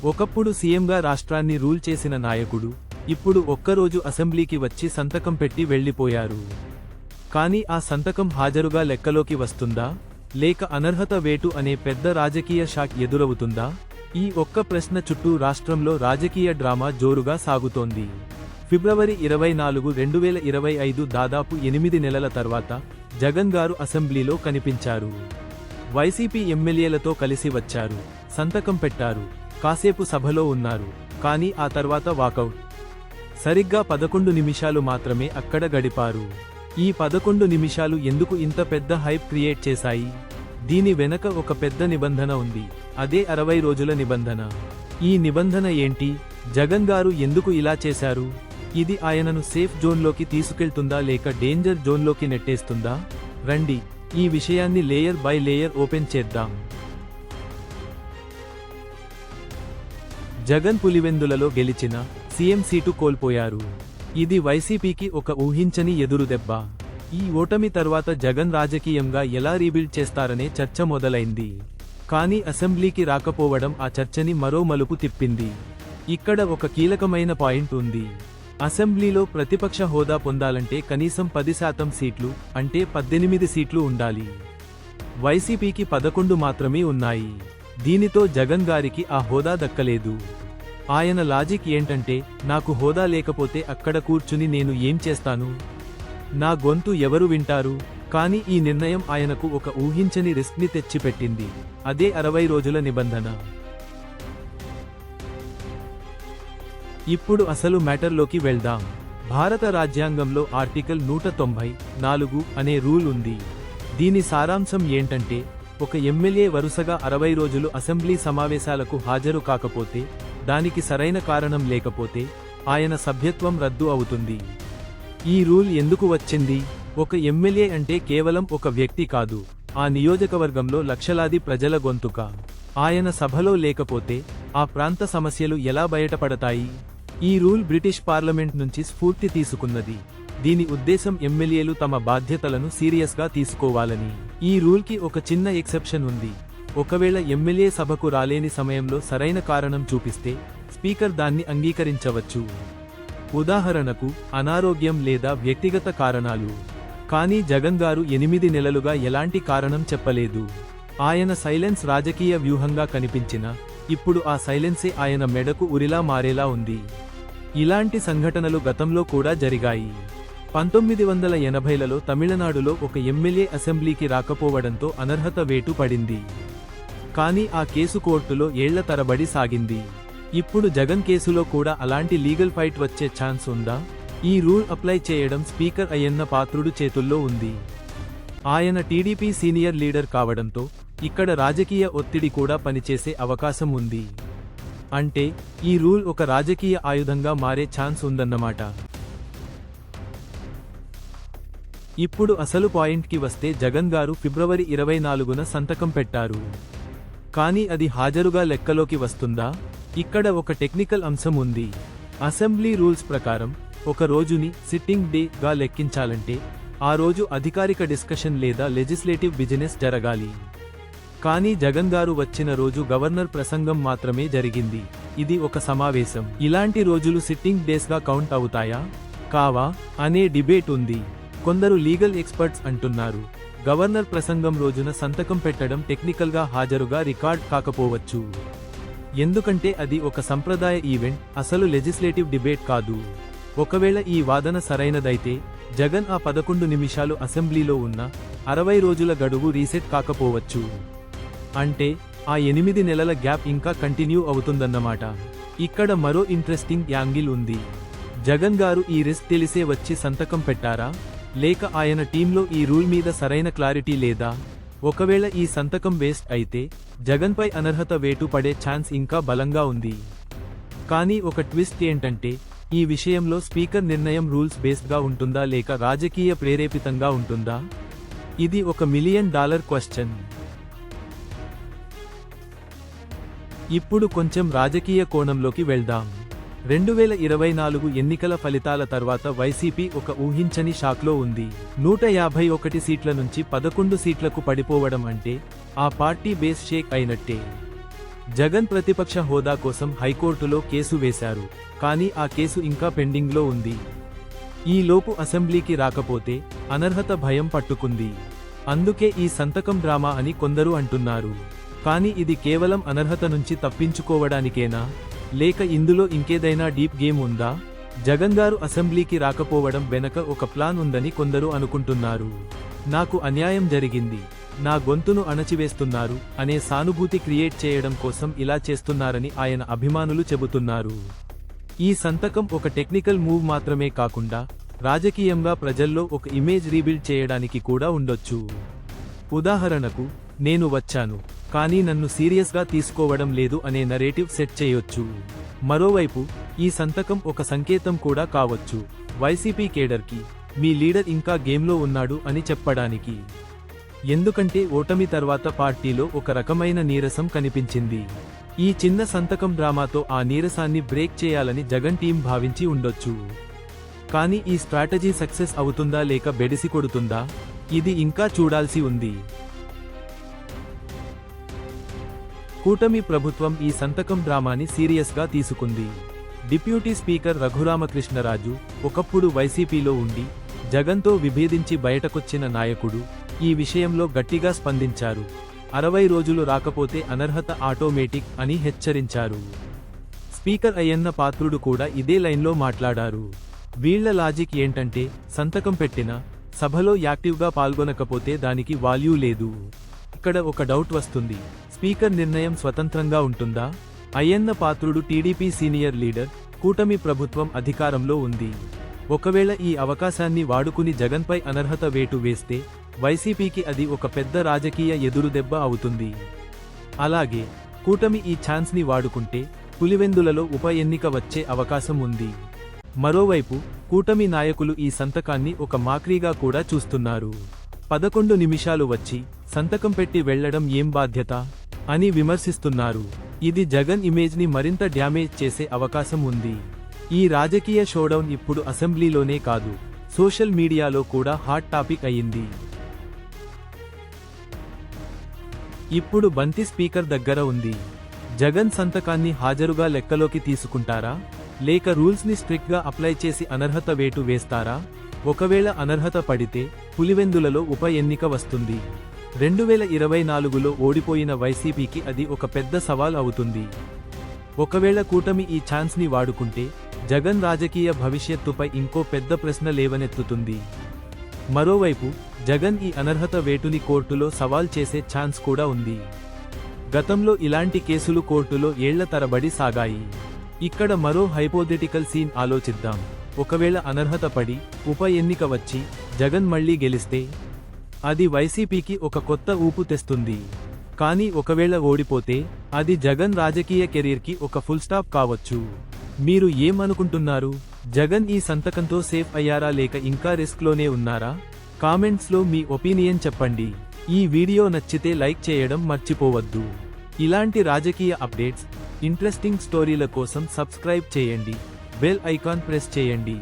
ఒకప్పుడు సీఎంగా రాష్ట్రాన్ని రూల్ చేసిన నాయకుడు ఇప్పుడు ఒక్కరోజు అసెంబ్లీకి వచ్చి సంతకం పెట్టి వెళ్లిపోయారు. కానీ ఆ సంతకం హాజరుగా లెక్కలోకి వస్తుందా లేక అనర్హత వేటు అనే పెద్ద రాజకీయ షాక్ ఎదురవుతుందా? ఈ ఒక్క ప్రశ్న చుట్టూ రాష్ట్రంలో రాజకీయ డ్రామా జోరుగా సాగుతోంది. ఫిబ్రవరి 24, 2025 దాదాపు 8 నెలల తర్వాత జగన్ గారు అసెంబ్లీలో కనిపించారు. వైసీపీ ఎమ్మెల్యేలతో కలిసి వచ్చారు, సంతకం పెట్టారు, కాసేపు సభలో ఉన్నారు. కానీ ఆ తర్వాత వాకౌట్. సరిగ్గా 11 నిమిషాలు మాత్రమే అక్కడ గడిపారు. ఈ 11 నిమిషాలు ఎందుకు ఇంత పెద్ద హైప్ క్రియేట్ చేశాయి? దీని వెనక ఒక పెద్ద నిబంధన ఉంది, అదే 60 రోజుల నిబంధన. ఈ నిబంధన ఏంటి? జగన్ గారు ఎందుకు ఇలా చేశారు? ఇది ఆయనను సేఫ్ జోన్లోకి తీసుకెళ్తుందా లేక డేంజర్ జోన్లోకి నెట్టేస్తుందా? రండి, ఈ విషయాన్ని లేయర్ బై లేయర్ ఓపెన్ చేద్దాం. జగన్ పులివెందులలో గెలిచిన సీఎం సీటు కోల్పోయారు. ఇది వైసీపీకి ఒక ఊహించని ఎదురుదెబ్బ. ఈ ఓటమి తర్వాత జగన్ రాజకీయంగా ఎలా రీబిల్డ్ చేస్తారనే చర్చ మొదలైంది. కానీ అసెంబ్లీకి రాకపోవడం ఆ చర్చని మరో మలుపు తిప్పింది. ఇక్కడ ఒక కీలకమైన పాయింట్ ఉంది. అసెంబ్లీలో ప్రతిపక్ష హోదా పొందాలంటే కనీసం 10% సీట్లు, అంటే 18 సీట్లు ఉండాలి. వైసీపీకి 11 మాత్రమే ఉన్నాయి. దీనితో జగన్ గారికి ఆ హోదా దక్కలేదు. ఆయన లాజిక్ ఏంటంటే, నాకు హోదా లేకపోతే అక్కడ కూర్చుని నేను ఏం చేస్తాను? నా గొంతు ఎవరు వింటారు? కానీ ఈ నిర్ణయం ఆయనకు ఒక ఊహించని రిస్క్ని తెచ్చిపెట్టింది, అదే 60 రోజుల నిబంధన. ఇప్పుడు అసలు మ్యాటర్లోకి వెళ్దాం. భారత రాజ్యాంగంలో ఆర్టికల్ 194 అనే రూల్ ఉంది. దీని సారాంశం ఏంటంటే, ఒక ఎమ్మెల్యే వరుసగా 60 రోజులు అసెంబ్లీ సమావేశాలకు హాజరు కాకపోతే, దానికి సరైన కారణం లేకపోతే ఆయన సభ్యత్వం రద్దు అవుతుంది. ఈ రూల్ ఎందుకు వచ్చింది? ఒక ఎమ్మెల్యే అంటే కేవలం ఒక వ్యక్తి కాదు, ఆ నియోజకవర్గంలో లక్షలాది ప్రజల గొంతుక. ఆయన సభలో లేకపోతే ఆ ప్రాంత సమస్యలు ఎలా బయటపడతాయి? ఈ రూల్ బ్రిటిష్ పార్లమెంట్ నుంచి స్ఫూర్తి తీసుకున్నది. దీని ఉద్దేశం ఎమ్మెల్యేలు తమ బాధ్యతలను సీరియస్గా తీసుకోవాలని. ఈ రూల్కి ఒక చిన్న ఎక్సెప్షన్ ఉంది. ఒకవేళ ఎమ్మెల్యే సభకు రాలేని సమయంలో సరైన కారణం చూపిస్తే స్పీకర్ దాన్ని అంగీకరించవచ్చు. ఉదాహరణకు అనారోగ్యం లేదా వ్యక్తిగత కారణాలు. కానీ జగన్ గారు 8 నెలలుగా ఎలాంటి కారణం చెప్పలేదు. ఆయన సైలెన్స్ రాజకీయ వ్యూహంగా కనిపించినా ఇప్పుడు ఆ సైలెన్సే ఆయన మెడకు ఉరిలా మారేలా ఉంది. ఇలాంటి సంఘటనలు గతంలో కూడా జరిగాయి. 1980లలో తమిళనాడులో ఒక ఎమ్మెల్యే అసెంబ్లీకి రాకపోవడంతో అనర్హత వేటు పడింది. కానీ ఆ కేసు కోర్టులో ఏళ్ల తరబడి సాగింది. ఇప్పుడు జగన్ కేసులో కూడా అలాంటి లీగల్ ఫైట్ వచ్చే ఛాన్స్ ఉందా? ఈ రూల్ అప్లై చేయడం స్పీకర్ అయ్యన్న పాత్రుడు చేతుల్లో ఉంది. ఆయన టీడీపీ సీనియర్ లీడర్ కావడంతో ఇక్కడ రాజకీయ ఒత్తిడి కూడా పనిచేసే అవకాశం ఉంది. అంటే ఈ రూల్ ఒక రాజకీయ ఆయుధంగా మారే ఛాన్స్ ఉందన్నమాట. ఇప్పుడు అసలు పాయింట్కి వస్తే జగన్ గారు ఫిబ్రవరి 24న సంతకం పెట్టారు. కానీ అది హాజరుగా లెక్కలోకి వస్తుందా? ఇక్కడ ఒక టెక్నికల్ అంశం ఉంది. అసెంబ్లీ రూల్స్ ప్రకారం ఒక రోజుని సిట్టింగ్ డే గా లెక్కించాలంటే ఆ రోజు అధికారిక డిస్కషన్ లేదా లెజిస్లేటివ్ బిజినెస్ జరగాలి. కానీ జగన్ గారు వచ్చిన రోజు గవర్నర్ ప్రసంగం మాత్రమే జరిగింది. ఇది ఒక సమావేశం. ఇలాంటి రోజులు సిట్టింగ్ డేస్గా కౌంట్ అవుతాయా కావా అనే డిబేట్ ఉంది. కొందరు లీగల్ ఎక్స్పర్ట్స్ అంటున్నారు, గవర్నర్ ప్రసంగం రోజున సంతకం పెట్టడం టెక్నికల్గా హాజరుగా రికార్డ్ కాకపోవచ్చు. ఎందుకంటే అది ఒక సంప్రదాయ ఈవెంట్, అసలు లెజిస్లేటివ్ డిబేట్ కాదు. ఒకవేళ ఈ వాదన సరైనదైతే జగన్ ఆ 11 నిమిషాలు అసెంబ్లీలో ఉన్న 60 రోజుల గడువు రీసెట్ కాకపోవచ్చు. అంటే ఆ 8 నెలల గ్యాప్ ఇంకా కంటిన్యూ అవుతుందన్నమాట. ఇక్కడ మరో ఇంట్రెస్టింగ్ యాంగిల్ ఉంది. జగన్ గారు ఈ రిస్క్ తెలిసే వచ్చి సంతకం పెట్టారా లేక ఆయన టీంలో ఈ రూల్ మీద సరైన క్లారిటీ లేదా? ఒకవేళ ఈ సంతకం వేస్ట్ అయితే జగన్పై అనర్హత వేటు పడే ఛాన్స్ ఇంకా బలంగా ఉంది. కానీ ఒక ట్విస్ట్ ఏంటంటే, ఈ విషయంలో స్పీకర్ నిర్ణయం రూల్స్ బేస్డ్గా ఉంటుందా లేక రాజకీయ ప్రేరేపితంగా ఉంటుందా? ఇది ఒక $1 మిలియన్ క్వశ్చన్. ఇప్పుడు కొంచెం రాజకీయ కోణంలోకి వెళ్దాం. 2024 ఎన్నికల ఫలితాల తర్వాత వైసీపీ ఒక ఊహించని షాక్లో ఉంది. 151 సీట్ల నుంచి 11 సీట్లకు పడిపోవడం అంటే ఆ పార్టీ బేస్ షేక్ అయినట్టే. జగన్ ప్రతిపక్ష హోదా కోసం హైకోర్టులో కేసు వేశారు, కానీ ఆ కేసు ఇంకా పెండింగ్లో ఉంది. ఈ లోపు అసెంబ్లీకి రాకపోతే అనర్హత భయం పట్టుకుంది. అందుకే ఈ సంతకం డ్రామా అని కొందరు అంటున్నారు. కానీ ఇది కేవలం అనర్హత నుంచి తప్పించుకోవడానికేనా, లేక ఇందులో ఇంకేదైనా డీప్ గేమ్ ఉందా? జగన్ గారు అసెంబ్లీకి రాకపోవడం వెనక ఒక ప్లాన్ ఉందని కొందరు అనుకుంటున్నారు. నాకు అన్యాయం జరిగింది, నా గొంతును అణచివేస్తున్నారు అనే సానుభూతి క్రియేట్ చేయడం కోసం ఇలా చేస్తున్నారని ఆయన అభిమానులు చెబుతున్నారు. ఈ సంతకం ఒక టెక్నికల్ మూవ్ మాత్రమే కాకుండా రాజకీయంగా ప్రజల్లో ఒక ఇమేజ్ రీబిల్డ్ చేయడానికి కూడా ఉండొచ్చు. ఉదాహరణకు, నేను వచ్చాను, కానీ నన్ను సీరియస్గా తీసుకోవడం లేదు అనే నరేటివ్ సెట్ చేయొచ్చు. మరోవైపు ఈ సంతకం ఒక సంకేతం కూడా కావచ్చు, వైసీపీ కేడర్కి మీ లీడర్ ఇంకా గేమ్లో ఉన్నాడు అని చెప్పడానికి. ఎందుకంటే ఓటమి తర్వాత పార్టీలో ఒక రకమైన నీరసం కనిపించింది. ఈ చిన్న సంతకం డ్రామాతో ఆ నీరసాన్ని బ్రేక్ చేయాలని జగన్ టీం భావించి ఉండొచ్చు. కానీ ఈ స్ట్రాటజీ సక్సెస్ అవుతుందా లేక బెడిసి కొడుతుందా, ఇది ఇంకా చూడాల్సి ఉంది. కూటమి ప్రభుత్వం ఈ సంతకం డ్రామాని సీరియస్గా తీసుకుంది. డిప్యూటీ స్పీకర్ రఘురామకృష్ణరాజు ఒకప్పుడు వైసీపీలో ఉండి జగన్తో విభేదించి బయటకొచ్చిన నాయకుడు ఈ విషయంలో గట్టిగా స్పందించారు. 60 రోజులు రాకపోతే అనర్హత ఆటోమేటిక్ అని హెచ్చరించారు. స్పీకర్ అయ్యన్న పాత్రుడు కూడా ఇదే లైన్లో మాట్లాడారు. వీళ్ల లాజిక్ ఏంటంటే, సంతకం పెట్టిన సభలో యాక్టివ్గా పాల్గొనకపోతే దానికి వాల్యూ లేదు. ఇక్కడ ఒక డౌట్ వస్తుంది, స్పీకర్ నిర్ణయం స్వతంత్రంగా ఉంటుందా? Ayyanna Patrudu TDP senior leader, కూటమి ప్రభుత్వం అధికారంలో ఉంది. ఒకవేళ ఈ అవకాశాన్ని వాడుకుని జగన్పై అనర్హత వేటు వేస్తే వైసీపీకి అది ఒక పెద్ద రాజకీయ ఎదురుదెబ్బ అవుతుంది. అలాగే కూటమి ఈ ఛాన్స్ని వాడుకుంటే పులివెందులలో ఉప ఎన్నిక వచ్చే అవకాశం ఉంది. మరోవైపు కూటమి నాయకులు ఈ సంతకాన్ని ఒక మాక్రీగా కూడా చూస్తున్నారు. 11 నిమిషాలు వచ్చి సంతకం పెట్టి వెళ్లడం ఏం బాధ్యత అని విమర్శిస్తున్నారు. ఇది జగన్ ఇమేజ్ని మరింత డ్యామేజ్ చేసే అవకాశం ఉంది. ఈ రాజకీయ షోడౌన్ ఇప్పుడు అసెంబ్లీలోనే కాదు, సోషల్ మీడియాలో కూడా హాట్ టాపిక్ అయింది. ఇప్పుడు బంతి స్పీకర్ దగ్గర ఉంది. జగన్ సంతకాన్ని హాజరుగా లెక్కలోకి తీసుకుంటారా, లేక రూల్స్ని స్ట్రిక్ట్గా అప్లై చేసి అనర్హత వేటు వేస్తారా? ఒకవేళ అనర్హత పడితే పులివెందులలో ఉప ఎన్నిక వస్తుంది. 2024లో ఓడిపోయిన వైసీపీకి అది ఒక పెద్ద సవాల్ అవుతుంది. ఒకవేళ కూటమి ఈ ఛాన్స్ని వాడుకుంటే జగన్ రాజకీయ భవిష్యత్తుపై ఇంకో పెద్ద ప్రశ్న లేవనెత్తుతుంది. మరోవైపు జగన్ ఈ అనర్హత వేటుని కోర్టులో సవాల్ చేసే ఛాన్స్ కూడా ఉంది. గతంలో ఇలాంటి కేసులు కోర్టులో ఏళ్ల తరబడి సాగాయి. ఇక్కడ మరో హైపోథెటికల్ సీన్ ఆలోచిద్దాం. ఒకవేళ అనర్హత పడి ఉప ఎన్నిక వచ్చి జగన్ మళ్లీ గెలిస్తే అది వైసీపీకి ఒక కొత్త ఊపు తెస్తుంది. కానీ ఒకవేళ ఓడిపోతే అది జగన్ రాజకీయ కెరీర్కి ఒక ఫుల్ స్టాప్ కావచ్చు. మీరు ఏమనుకుంటున్నారు? జగన్ ఈ సంతకంతో సేఫ్ అయ్యారా లేక ఇంకా రిస్క్లోనే ఉన్నారా? కామెంట్స్లో మీ ఒపీనియన్ చెప్పండి. ఈ వీడియో నచ్చితే లైక్ చేయడం మర్చిపోవద్దు. ఇలాంటి రాజకీయ అప్డేట్స్, ఇంట్రెస్టింగ్ స్టోరీల కోసం సబ్స్క్రైబ్ చేయండి. బెల్ ఐకాన్ ప్రెస్ చేయండి.